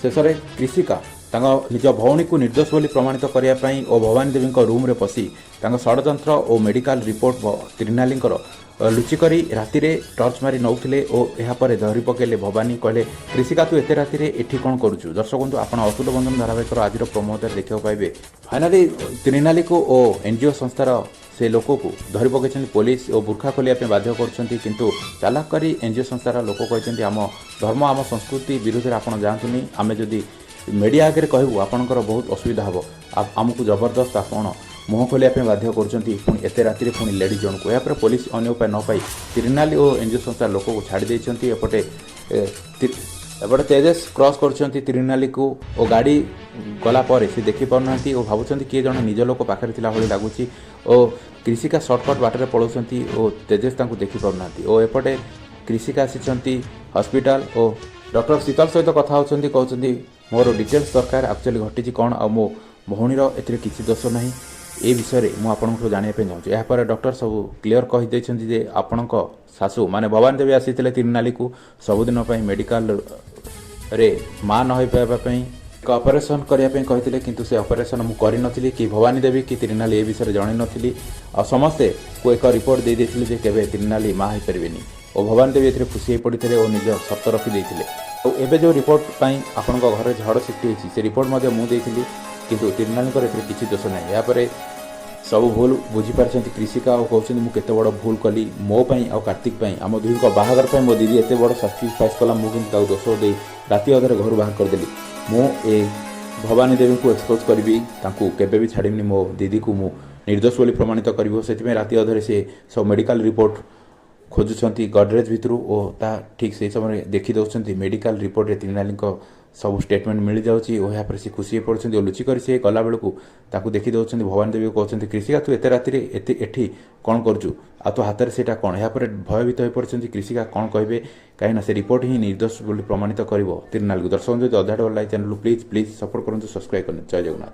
शेषे कृषिका निज भौणी को निर्दोष बोली प्रमाणित करने और भवानी देवी रूम्रे पशि षड्यंत्र और मेडिकल रिपोर्ट त्रिनाली लुचिक राति टर्च मारी नौले और यापर धरी पकेले भवानी कहले कृषिका तू एते राति एठी कौन करुचु। दर्शक बंधु आप अतुल बंधन धारावाहिक आज प्रोमोटर देखा पाइबे। फाइनाली त्रिनाली को और एनजीओ संस्थार से लोक को धरी पकड़ पुलिस और बुर्खा खोलिया बाध्य कर चालाक कर एनजीओ संस्थार लोक कहते आम धर्म आम संस्कृति विरुद्ध में आपड़ जातुनि आम जदि मीडिया आगे कहूँ आपंकर बहुत असुविधा हम आमको जबरदस्त आप मुह खोलिया बाध्य करते राति पुणी लेडी जन को यापर पुलिस अन्य उपाय न पाई त्रिनाली और एनजीओ संस्था लोक को छाड़ी देते एपटे तेजस क्रॉस कर त्रिनाली को और गाड़ी गला से देखी पारना और भावुं किए जन निज लोक पाखे भाई लगुच और कृषिका सर्टकट बाटर पलाउंट और तेजस देखी पारना और एपटे कृषिका आसी हॉस्पिटल और डॉक्टर शीतल सहित कथा होती कहते मोर डिटेल्स दरकार एक्चुअली घटी कौन आ मो भौणीर ए किसी दोष ना ए विषय में मुझे जानापी चाहूँ। यापर डॉक्टर सब क्लीयर कहीदे आपण शाशु माने भवानी देवी आसी त्रिनाली को सबुदिन मेडिकल रे माँ न हो पाइबापी एक ऑपरेशन करने कहते किंतु से ऑपरेशन मुझे करनी कि भवानी देवी कि त्रिनाली ए विषय जानी नी आ समस्ते को एक रिपोर्ट दे देते केवे त्रिनाली माँ हो पारे और भवानी देवी ए खुशी पड़ते और निज शर्त रखिदे और एवं जो रिपोर्ट आपण घर झड़ सृष्टि होती से रिपोर्ट मुझे किंतु त्रिनाली किसी दोष ना यापर सब भूल बुझीपार कृषिका और कहते मुझे केते बड़ भूल कली मोपाई और कार्तिक आम दुई बाहागर मो दीदी एत बड़ साक्रिफाइस कला मुझे दोष दे राति अधर घर बाहर करदेली मु ए भवानी देवी को एक्सपोज करी केवे भी छाड़ीनी मो दीदी को मु निर्दोष बोली प्रमाणित कर राति अधर से सब मेडिकल रिपोर्ट खोजुंट गडरेज भितर और ठीक से समय देखी दौरान मेडिकल रिपोर्ट रे त्रिनाली सब स्टेटमेंट मिल जाऊँगी और यहाँ पर से खुशी पड़ते और लुचिक सी गला बेलू देखी दौरान भवानी देवी कहते कृषिका तू एत राति एठी कौन करुचु आ तो हाथ में से कौन यापर भयभीत हो पड़ते कृषिका कौन कहे कहीं से रिपोर्ट ही निर्दोष बोली प्रमाणित कर त्रिनाली। दर्शक जो अधा डर लाइक चैनल प्लीज सपोर्ट करूँ सब्सक्राइब करनी। जय जगन्नाथ।